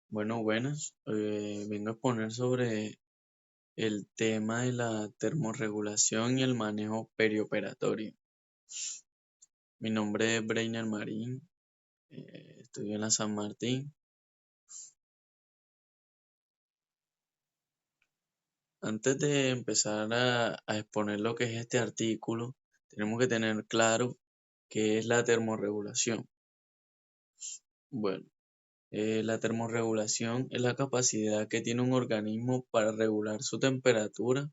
Bueno, buenas. Vengo a exponer sobre el tema de la termorregulación y el manejo perioperatorio. Mi nombre es Breiner Marín, estudio en la San Martín. Antes de empezar a exponer lo que es este artículo, tenemos que tener claro qué es la termorregulación. Bueno, la termorregulación es la capacidad que tiene un organismo para regular su temperatura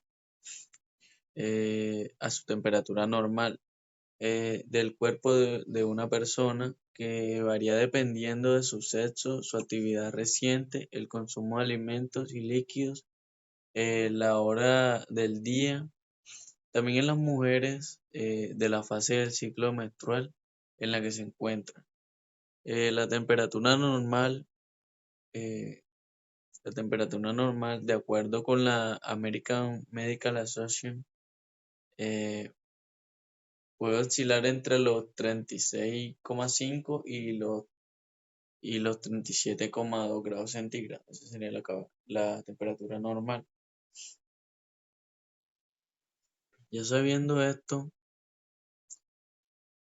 a su temperatura normal del cuerpo de una persona, que varía dependiendo de su sexo, su actividad reciente, el consumo de alimentos y líquidos, la hora del día. También en las mujeres, de la fase del ciclo menstrual en la que se encuentra. La temperatura normal, eh, de acuerdo con la American Medical Association, eh, puede oscilar entre los 36,5 y los 37,2 grados centígrados. Esa sería la temperatura normal. Ya sabiendo esto,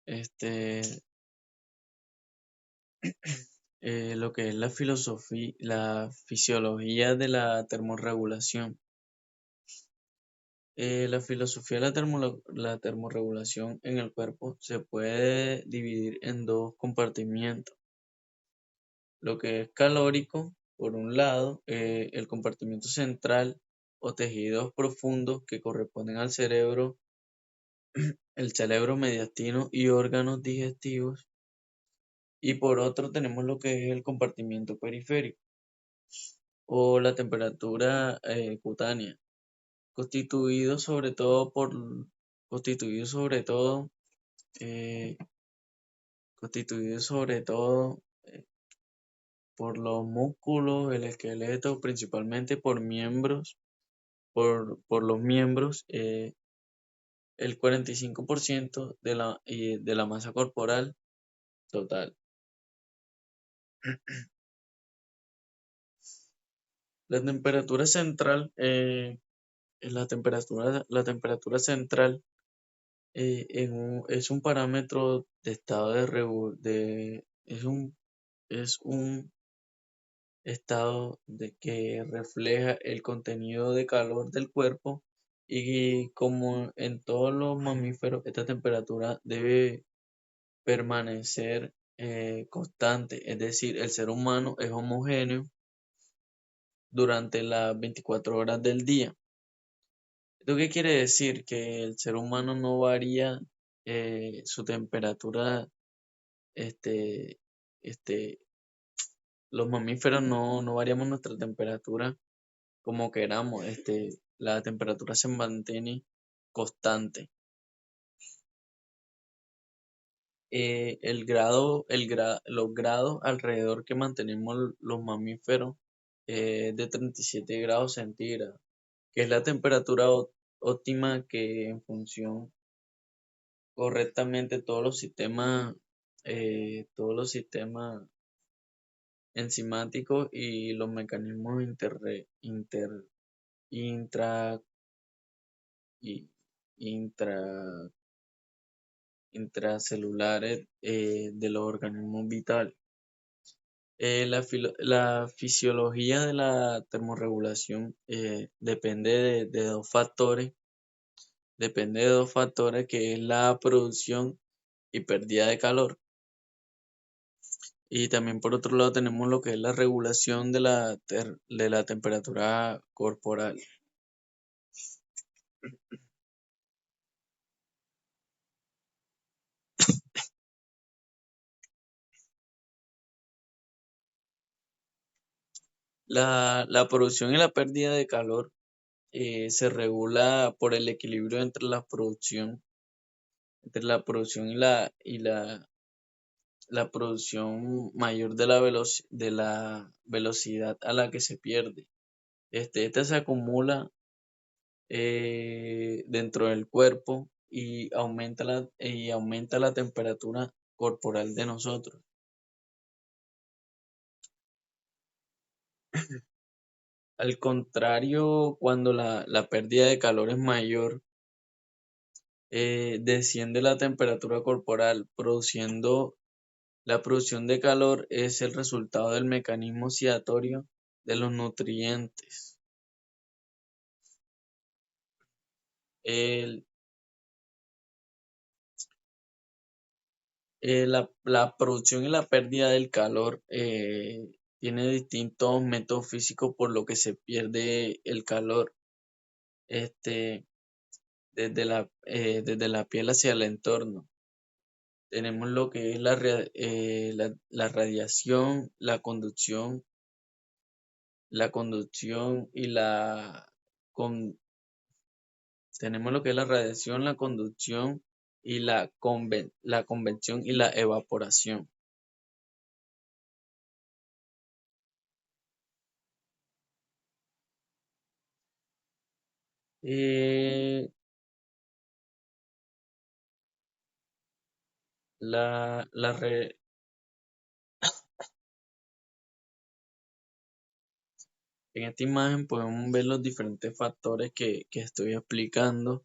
este, lo que es la fisiología de la termorregulación. La filosofía de la termorregulación en el cuerpo se puede dividir en dos compartimientos. Lo que es calórico, por un lado, el compartimiento central o tejidos profundos que corresponden al cerebro, el cerebro mediastino y órganos digestivos. Y por otro tenemos lo que es el compartimiento periférico o la temperatura cutánea, constituido sobre todo por, constituido sobre todo, eh, constituido sobre todo por los músculos, el esqueleto, principalmente por los miembros, el 45% de la masa corporal total. La temperatura central, la temperatura central es un parámetro de estado es un estado de que refleja el contenido de calor del cuerpo, y como en todos los mamíferos, esta temperatura debe permanecer constante, es decir, el ser humano es homogéneo durante las 24 horas del día. ¿Esto qué quiere decir? Que el ser humano no varía su temperatura, este, este, los mamíferos no variamos nuestra temperatura como queramos, la temperatura se mantiene constante. Los grados alrededor que mantenemos los mamíferos de 37 grados centígrados, que es la temperatura óptima que, en función correctamente, todos los sistemas enzimáticos y los mecanismos intra, y- intra- intracelulares de los organismos vitales. La fisiología de la termorregulación depende de dos factores, que es la producción y pérdida de calor. Y también, por otro lado, tenemos lo que es la regulación de la temperatura corporal. La producción y la pérdida de calor se regula por el equilibrio entre la producción y la producción mayor de la velocidad a la que se pierde. Esta se acumula dentro del cuerpo y aumenta la temperatura corporal de nosotros. Al contrario, cuando la pérdida de calor es mayor, desciende la temperatura corporal, produciendo la producción de calor es el resultado del mecanismo oscilatorio de los nutrientes. El- la producción y la pérdida del calor tiene distintos métodos físicos por lo que se pierde el calor. Este, desde la piel hacia el entorno. Tenemos lo que es la radiación, la conducción y con, tenemos lo que es la radiación, la conducción y la convección y la evaporación. Eh, la, la re- en esta imagen podemos ver los diferentes factores que estoy explicando,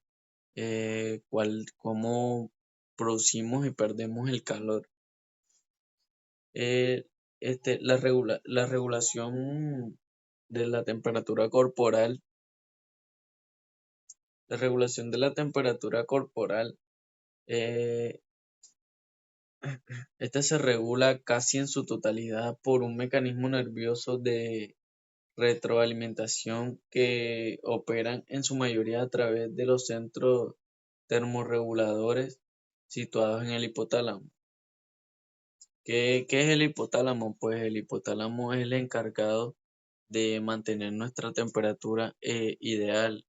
cómo producimos y perdemos el calor. Eh, la regulación de la temperatura corporal, la regulación de la temperatura corporal, eh, esta se regula casi en su totalidad por un mecanismo nervioso de retroalimentación que operan en su mayoría a través de los centros termorreguladores situados en el hipotálamo. ¿Qué es el hipotálamo? Pues el hipotálamo es el encargado de mantener nuestra temperatura ideal.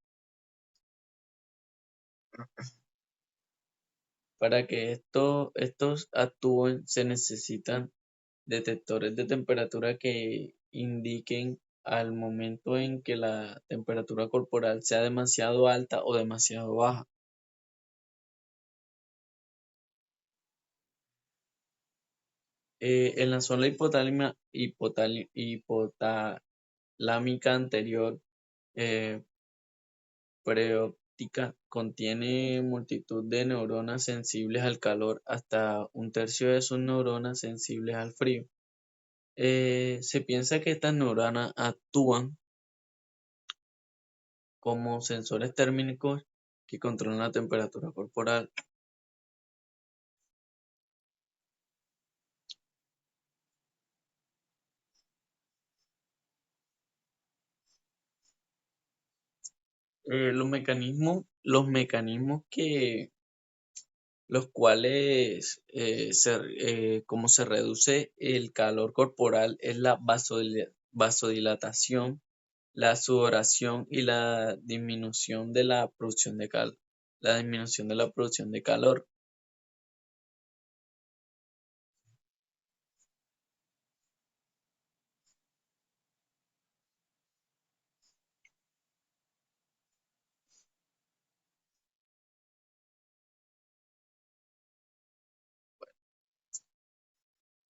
Para que estos actúen se necesitan detectores de temperatura que indiquen al momento en que la temperatura corporal sea demasiado alta o demasiado baja. En la zona hipotalámica anterior, eh, preóptica, contiene multitud de neuronas sensibles al calor, hasta un tercio de sus neuronas sensibles al frío. Se piensa que estas neuronas actúan como sensores térmicos que controlan la temperatura corporal. Los mecanismos los cuales como se reduce el calor corporal es la vasodilatación, la sudoración y la disminución de la producción la disminución de la producción de calor.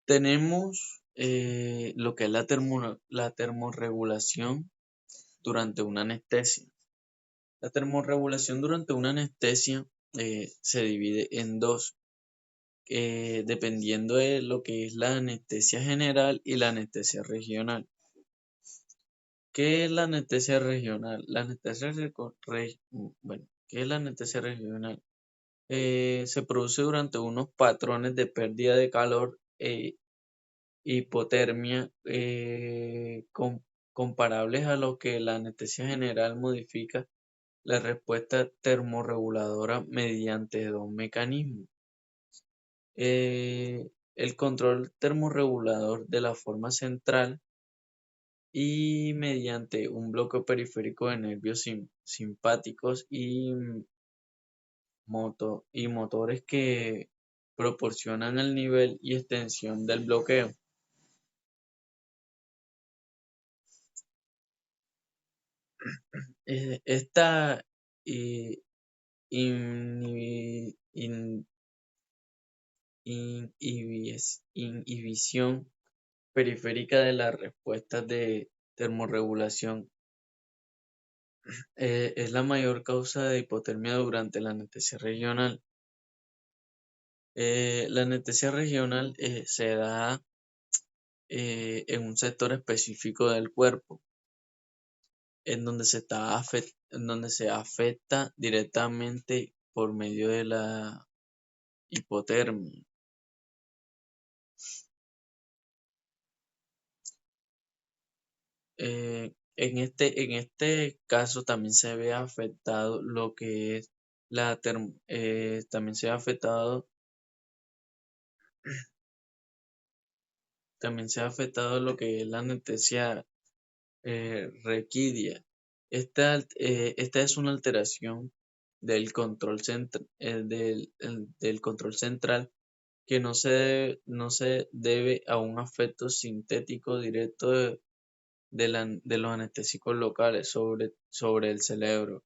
Tenemos lo que es la termorregulación durante una anestesia. La termorregulación durante una anestesia se divide en dos, dependiendo de lo que es la anestesia general y la anestesia regional. ¿Qué es la anestesia regional? Bueno, ¿qué es la anestesia regional? Se produce durante unos patrones de pérdida de calor e hipotermia comparables a lo que la anestesia general modifica la respuesta termorreguladora mediante dos mecanismos. El control termorregulador de la forma central y mediante un bloqueo periférico de nervios simpáticos y motores que proporcionan el nivel y extensión del bloqueo. Esta eh, inhibición periférica de las respuestas de termorregulación es la mayor causa de hipotermia durante la anestesia regional. La anestesia regional se da en un sector específico del cuerpo, en donde en donde se afecta directamente por medio de la hipotermia. En este caso también se ve afectado lo que es también se ve afectado, también se ha afectado lo que es la anestesia requidia. Esta es una alteración del del control central que no se debe a un afecto sintético directo de los anestésicos locales sobre el cerebro.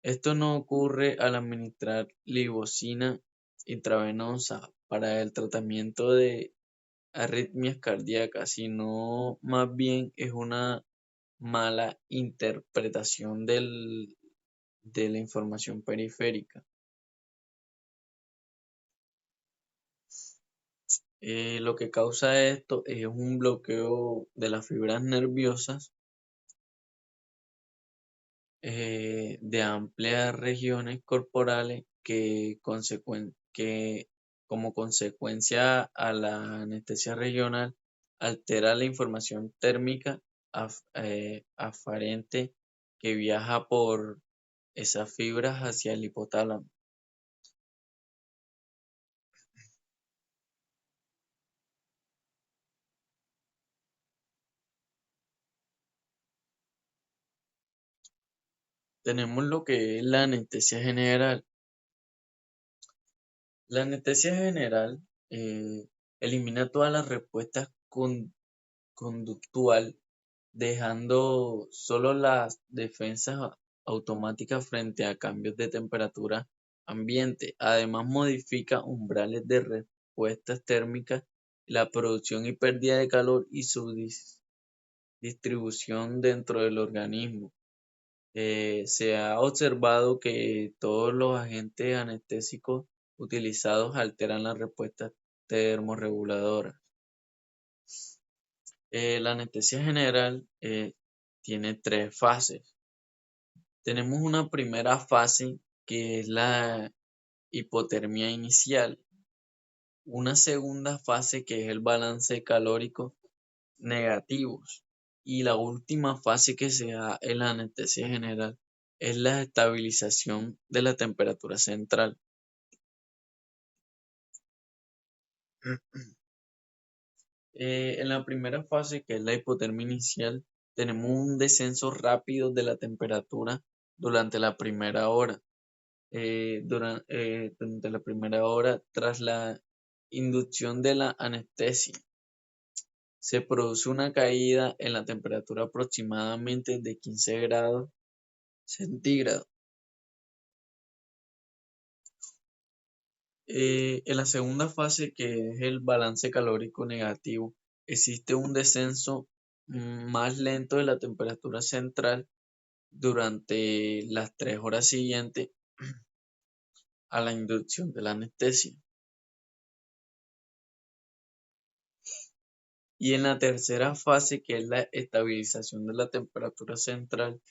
Esto no ocurre al administrar libosina intravenosa para el tratamiento de arritmias cardíacas, sino más bien es una mala interpretación de la información periférica. Lo que causa esto es un bloqueo de las fibras nerviosas de amplias regiones corporales que como consecuencia a la anestesia regional altera la información térmica aferente que viaja por esas fibras hacia el hipotálamo. Tenemos lo que es la anestesia general. La anestesia general elimina todas las respuestas conductual, dejando solo las defensas automáticas frente a cambios de temperatura ambiente. Además, modifica umbrales de respuestas térmicas, la producción y pérdida de calor y su distribución dentro del organismo. Se ha observado que todos los agentes anestésicos utilizados alteran las respuestas termorreguladoras. La anestesia general tiene tres fases. Tenemos una primera fase que es la hipotermia inicial, una segunda fase que es el balance calórico negativos y la última fase que se da en la anestesia general es la estabilización de la temperatura central. En la primera fase, que es la hipotermia inicial, tenemos un descenso rápido de la temperatura durante la primera hora. Durante la primera hora, tras la inducción de la anestesia, se produce una caída en la temperatura aproximadamente de 15 grados centígrados. En la segunda fase, que es el balance calórico negativo, existe un descenso más lento de la temperatura central durante las 3 horas siguientes a la inducción de la anestesia. Y en la tercera fase, que es la estabilización de la temperatura central,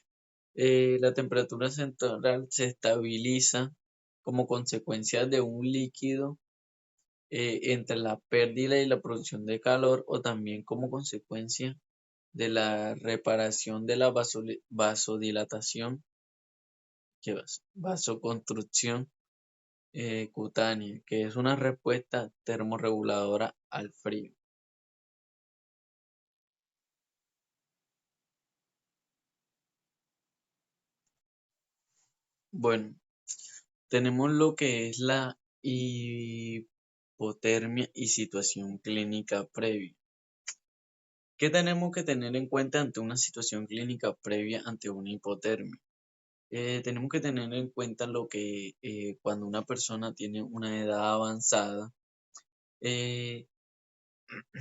la temperatura central se estabiliza como consecuencia de un líquido entre la pérdida y la producción de calor, o también como consecuencia de la reparación de la vasodilatación, vasoconstrucción cutánea, que es una respuesta termorreguladora al frío. Bueno, tenemos lo que es la hipotermia y situación clínica previa. ¿Qué tenemos que tener en cuenta ante una situación clínica previa ante una hipotermia? Tenemos que tener en cuenta lo que cuando una persona tiene una edad avanzada, eh,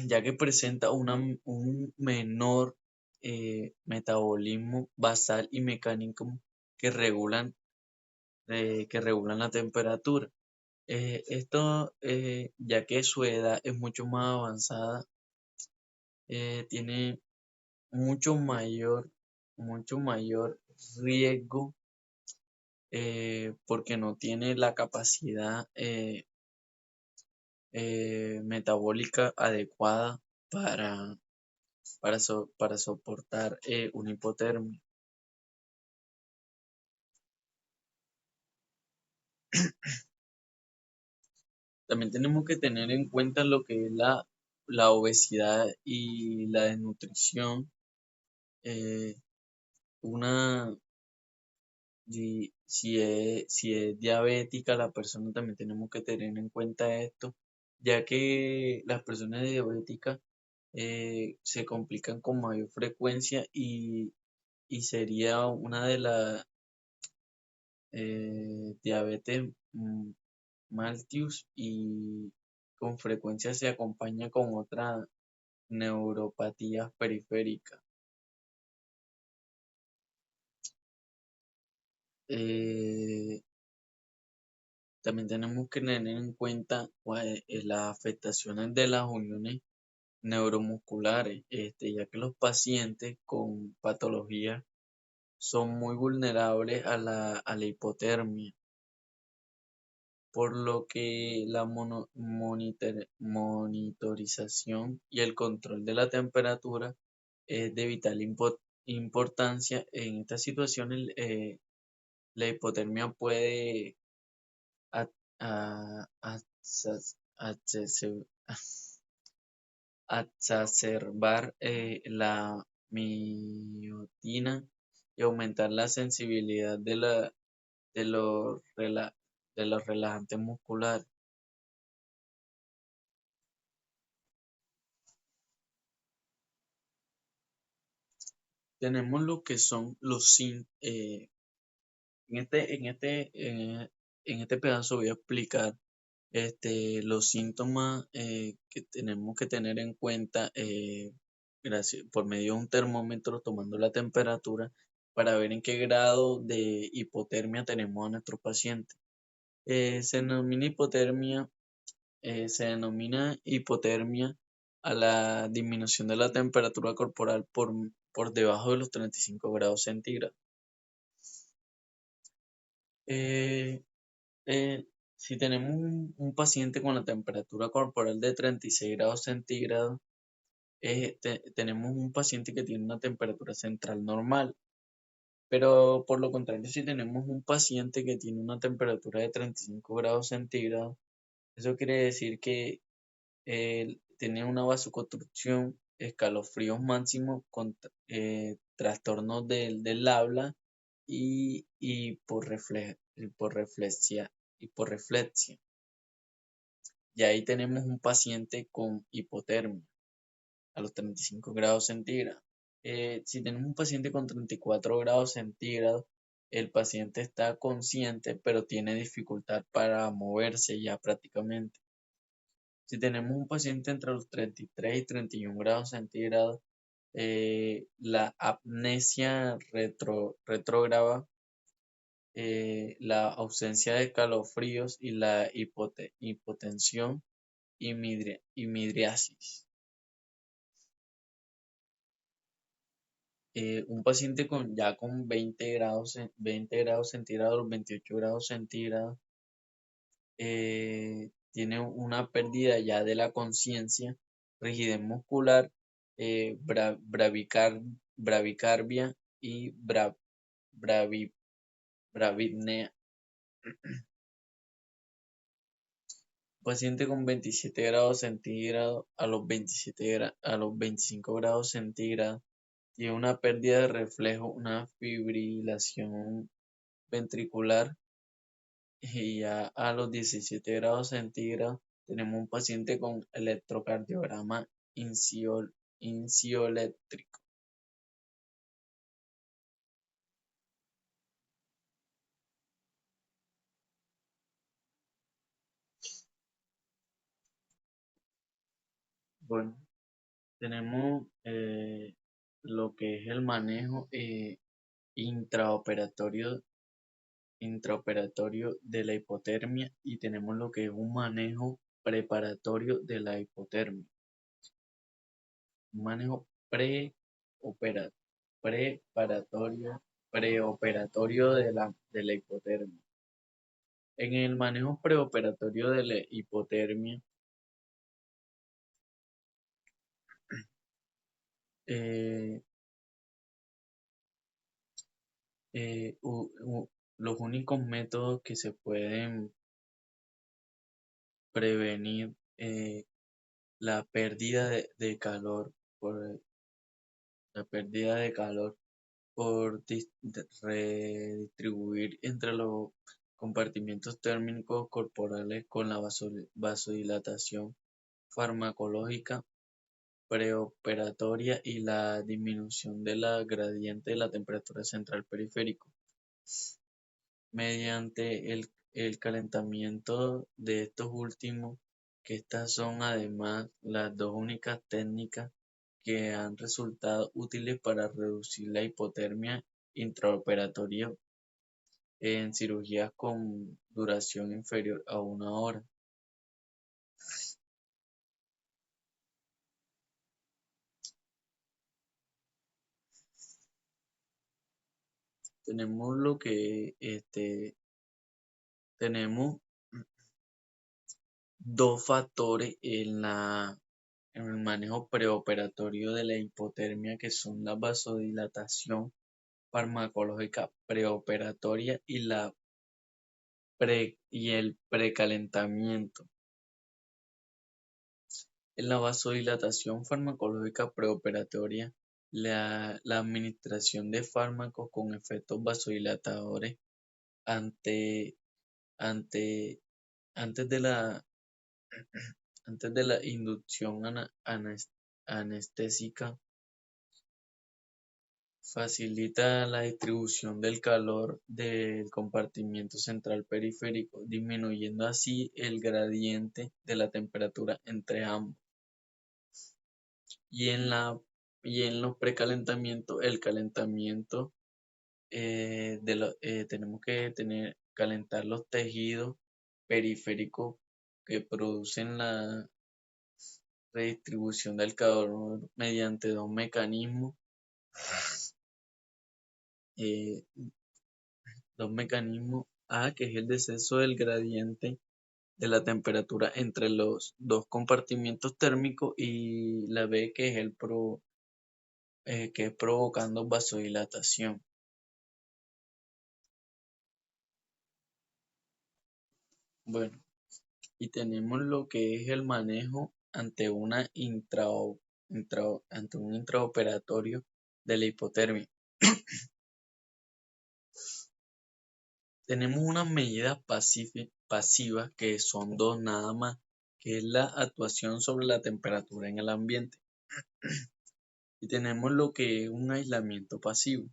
ya que presenta un menor metabolismo basal y mecánico que regulan, que regulan la temperatura. Esto, ya que su edad es mucho más avanzada, tiene mucho mayor riesgo, porque no tiene la capacidad metabólica adecuada para, para soportar una hipotermia. También tenemos que tener en cuenta lo que es la obesidad y la desnutrición. Eh, una, si es diabética la persona, también tenemos que tener en cuenta esto, ya que las personas diabéticas se complican con mayor frecuencia y sería una de las diabetes Malthus, y con frecuencia se acompaña con otras neuropatías periféricas. Eh, También tenemos que tener en cuenta las afectaciones de las uniones neuromusculares, ya que los pacientes con patologías son muy vulnerables a la hipotermia, por lo que la monitorización y el control de la temperatura es de vital importancia. En estas situaciones, la hipotermia puede a- accese- exacerbar la miotina y aumentar la sensibilidad de de los relajantes musculares. Tenemos lo que son los en este pedazo voy a explicar los síntomas que tenemos que tener en cuenta, por medio de un termómetro, tomando la temperatura para ver en qué grado de hipotermia tenemos a nuestro paciente. Se denomina hipotermia a la disminución de la temperatura corporal por debajo de los 35 grados centígrados. Eh, si tenemos un paciente con la temperatura corporal de 36 grados centígrados, tenemos un paciente que tiene una temperatura central normal. Pero por lo contrario, si tenemos un paciente que tiene una temperatura de 35 grados centígrados, eso quiere decir que tiene una vasoconstricción, escalofríos máximos, con trastornos del habla y por reflexia, y por reflexia. Y ahí tenemos un paciente con hipotermia a los 35 grados centígrados. Si tenemos un paciente con 34 grados centígrados, el paciente está consciente, pero tiene dificultad para moverse ya prácticamente. Si tenemos un paciente entre los 33 y 31 grados centígrados, la apnesia retrógrada, la ausencia de escalofríos y la hipotensión y midriasis. Un paciente ya con 20 grados centígrados, 28 grados centígrados, tiene una pérdida ya de la conciencia, rigidez muscular, bravicarbia y bravi- bravitnea. Paciente con 27 grados centígrados a los 25 grados centígrados tiene una pérdida de reflejo, una fibrilación ventricular, y ya a los 17 grados centígrados tenemos un paciente con electrocardiograma incisioeléctrico. Bueno, tenemos lo que es el manejo intraoperatorio, intraoperatorio de la hipotermia y tenemos lo que es un manejo preparatorio de la hipotermia. Un manejo preparatorio, preoperatorio de la hipotermia. En el manejo preoperatorio de la hipotermia, eh, los únicos métodos que se pueden prevenir la pérdida de calor por la pérdida de calor por redistribuir entre los compartimientos térmicos corporales con la vasodilatación farmacológica preoperatoria y la disminución de la gradiente de la temperatura central periférico mediante el calentamiento de estos últimos, que estas son además las dos únicas técnicas que han resultado útiles para reducir la hipotermia intraoperatoria en cirugías con duración inferior a 1 hora. Tenemos lo que tenemos dos factores en el manejo preoperatorio de la hipotermia, que son la vasodilatación farmacológica preoperatoria y el precalentamiento. En la vasodilatación farmacológica preoperatoria, la administración de fármacos con efectos vasodilatadores ante, ante, antes de la, antes de la inducción anestésica facilita la distribución del calor del compartimiento central periférico, disminuyendo así el gradiente de la temperatura entre ambos. Y en los precalentamientos, el calentamiento tenemos que calentar los tejidos periféricos que producen la redistribución del calor mediante dos mecanismos. eh, Dos mecanismos. A, que es el descenso del gradiente de la temperatura entre los dos compartimientos térmicos, y la B, que es que es provocando vasodilatación. Bueno, y tenemos lo que es el manejo ante ante un intraoperatorio de la hipotermia. Tenemos unas medidas pasivas, que son dos nada más, que es la actuación sobre la temperatura en el ambiente. Y tenemos lo que es un aislamiento pasivo.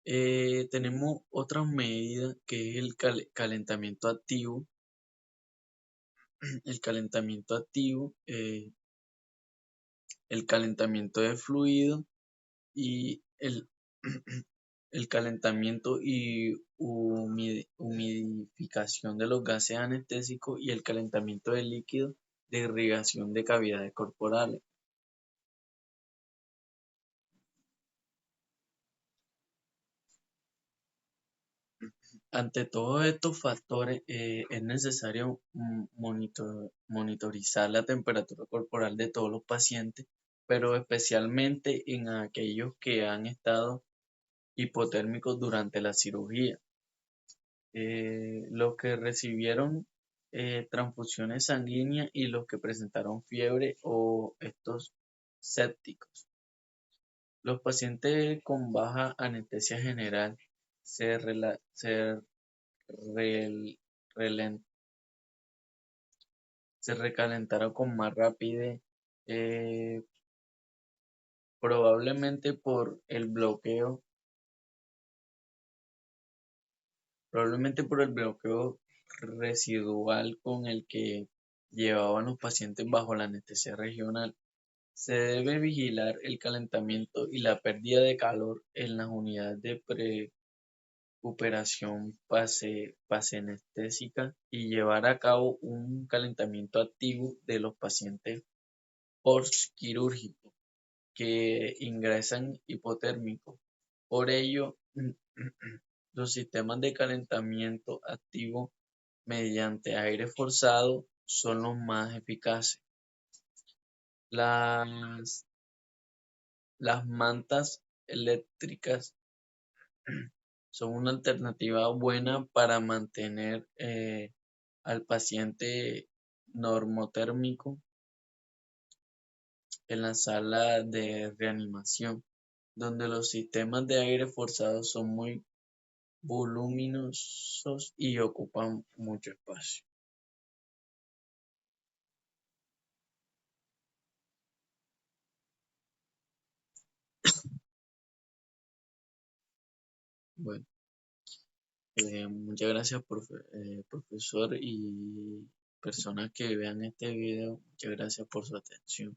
Tenemos otras medidas, que es el calentamiento activo. El calentamiento activo, el calentamiento de fluido y el calentamiento y humidificación de los gases anestésicos, y el calentamiento de líquidos de irrigación de cavidades corporales. Ante todos estos factores, es necesario monitorizar la temperatura corporal de todos los pacientes, pero especialmente en aquellos que han estado hipotérmicos durante la cirugía. Los que recibieron transfusiones sanguíneas y los que presentaron fiebre o estos sépticos. Los pacientes con baja anestesia general se, rela- se, rel- relen- se recalentaron con más rapidez, eh, probablemente por el bloqueo, probablemente por el bloqueo residual con el que llevaban los pacientes bajo la anestesia regional. Se debe vigilar el calentamiento y la pérdida de calor en las unidades de recuperación anestésica y llevar a cabo un calentamiento activo de los pacientes postquirúrgicos que ingresan hipotérmicos. Por ello, los sistemas de calentamiento activo mediante aire forzado son los más eficaces. Las, las mantas eléctricas son una alternativa buena para mantener al paciente normotérmico en la sala de reanimación, donde los sistemas de aire forzado son muy voluminosos y ocupan mucho espacio. Bueno, muchas gracias, profesor y personas que vean este video. Muchas gracias por su atención.